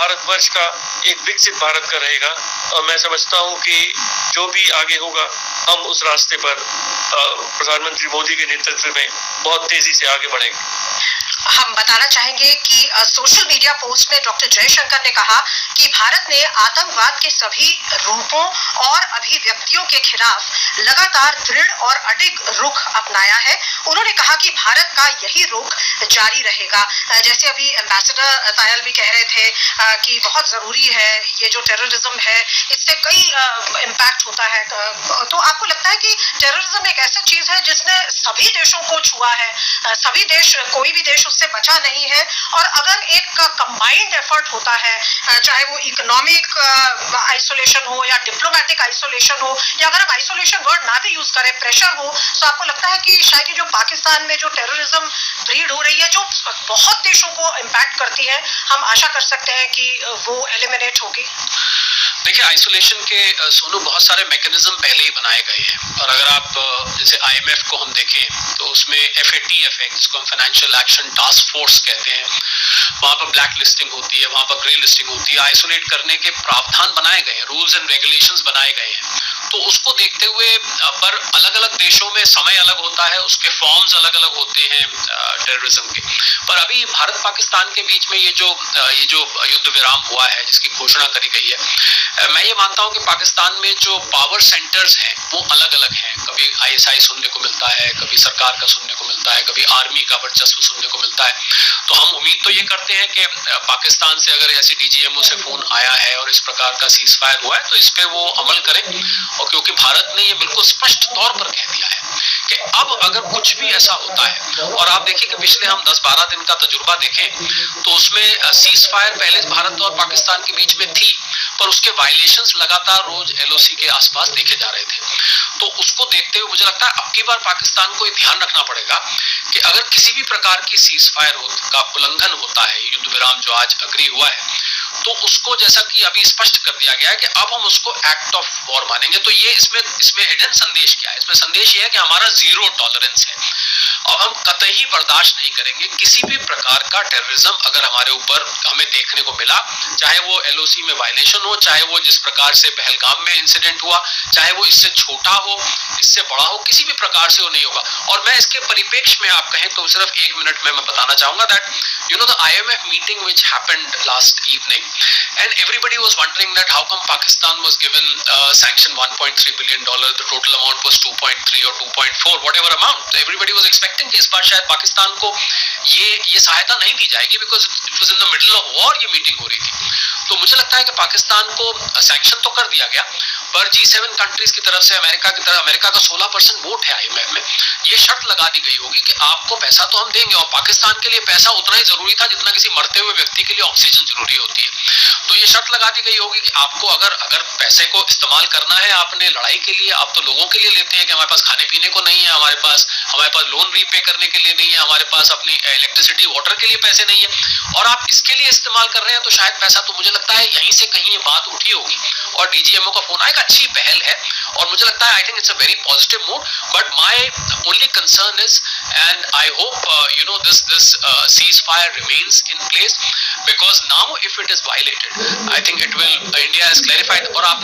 भारतवर्ष का एक विकसित भारत का रहेगा। और मैं समझता हूँ कि जो भी आगे होगा हम उस रास्ते पर प्रधानमंत्री मोदी के नेतृत्व में बहुत तेजी से आगे बढ़ेंगे। हम बताना चाहेंगे कि सोशल मीडिया पोस्ट में डॉक्टर जयशंकर ने कहा कि भारत ने आतंकवाद के सभी रूपों और अभिव्यक्तियों के खिलाफ लगातार दृढ़ और अडिग रुख अपनाया है। उन्होंने कहा कि भारत का यही रुख जारी रहेगा। जैसे अभी एम्बेसडर तायल भी कह रहे थे कि बहुत जरूरी है, ये जो टेररिज्म है इससे कई इम्पैक्ट होता है। तो आपको लगता है कि टेररिज्म एक ऐसी चीज है जिसने सभी देशों को छुआ है, सभी देश, कोई भी देश उससे बचा नहीं है, और अगर एक कंबाइंड एफर्ट होता है, चाहे वो इकोनॉमिक आइसोलेशन हो या डिप्लोमेटिक आइसोलेशन हो, या अगर हम आइसोलेशन वर्ड ना भी यूज करें, प्रेशर हो, तो आपको लगता है कि शायद जो पाकिस्तान में जो टेररिज्म ब्रीड हो रही है, जो बहुत देशों को इम्पैक्ट करती है, हम आशा कर सकते हैं कि वो एलिमिनेट होगी? देखिए, आइसोलेशन के सोनू बहुत सारे मैकेनिज्म पहले ही बनाए गए हैं, और अगर आप जैसे IMF को हम देखें तो उसमें FATF है, जिसको हम फाइनेंशियल एक्शन टास्क फोर्स कहते हैं, वहां पर ब्लैक लिस्टिंग होती है, वहां पर ग्रे लिस्टिंग होती है, आइसोलेट करने के प्रावधान बनाए गए हैं, रूल्स एंड रेगुलेशंस बनाए गए हैं। तो उसको देखते हुए पर अलग अलग देशों में समय अलग होता है, उसके फॉर्म्स अलग अलग होते हैं टेररिज्म के। पर अभी भारत पाकिस्तान के बीच में ये जो युद्ध विराम हुआ है, जिसकी घोषणा करी गई है, मैं ये मानता हूं कि पाकिस्तान में जो पावर सेंटर्स हैं वो अलग अलग हैं। कभी ISI सुनने को मिलता है, कभी सरकार का सुनने को मिलता है, कभी आर्मी का वर्चस्व सुनने को मिलता है। तो हम उम्मीद तो ये करते हैं कि पाकिस्तान से अगर ऐसी DGMO से फोन आया है और इस प्रकार का सीज फायर हुआ है तो इस पे वो अमल करें, और क्योंकि भारत ने ये बिल्कुल स्पष्ट तौर पर कह दिया है कि अब अगर कुछ भी ऐसा होता है, और आप देखिए कि पिछले हम 10-12 दिन का तजुर्बा देखें तो उसमें सीज फायर पहले भारत और पाकिस्तान के बीच में थी, पर उसके वायलेशंस लगातार रोज LOC के आसपास देखे जा रहे थे। तो उसको देखते हुए मुझे लगता है अब की बार पाकिस्तान को ये ध्यान रखना पड़ेगा कि अगर किसी भी प्रकार की सीज फायर का उल्लंघन होता है, युद्ध विराम जो आज अग्री हुआ है, तो उसको जैसा कि अभी स्पष्ट कर दिया गया है कि अब हम उसको एक्ट ऑफ वॉर मानेंगे। तो ये इसमें हिडन संदेश क्या है? इसमें संदेश ये है कि हमारा जीरो टॉलरेंस है, और हम कतई बर्दाश्त नहीं करेंगे किसी भी प्रकार का टेररिज्म अगर हमारे ऊपर हमें देखने को मिला, चाहे वो LOC में वायलेशन हो, चाहे वो जिस प्रकार से पहलगाम में इंसिडेंट हुआ, चाहे वो इससे छोटा हो, इससे बड़ा हो, किसी भी प्रकार से वो नहीं होगा। और मैं इसके परिप्रेक्ष्य में आप कहें तो सिर्फ 1 मिनट में मैं बताना चाहूंगा that the IMF meeting which happened last evening, and everybody was wondering that how come Pakistan was given sanction $1.3 billion, the total amount was 2.3 or 2.4 whatever amount. So everybody was expecting कि इस बार शायद पाकिस्तान को ये सहायता नहीं दी जाएगी because it was in the middle of war ये meeting हो रही थी। तो मुझे लगता है कि पाकिस्तान को सैंक्शन तो कर दिया गया, पर G7 कंट्रीज की तरफ से अमेरिका का 16% वोट है IMF में, ये शर्त लगा दी गई होगी कि आपको पैसा तो हम देंगे, और पाकिस्तान के लिए पैसा उतना ही जरूरी था जितना किसी मरते हुए व्यक्ति के लिए ऑक्सीजन जरूरी होती है। तो ये शर्त लगा दी गई होगी कि आपको अगर पैसे को इस्तेमाल करना है आपने लड़ाई के लिए, आप तो लोगों के लिए लेते हैं कि हमारे पास खाने पीने को नहीं है, हमारे पास लोन रीपे करने के लिए नहीं है, हमारे पास अपनी इलेक्ट्रिसिटी वाटर के लिए पैसे नहीं है, और आप इसके लिए इस्तेमाल कर रहे हैं, तो शायद पैसा तो मुझे लगता है यहीं से कहीं ये बात उठी होगी और DGMO का फोन आएगा। अच्छी पहल है और मुझे लगता है I think it's a very positive mood, but my only concern is, and I hope this ceasefire remains in place, because now if it is violated I think India has clarified। और आप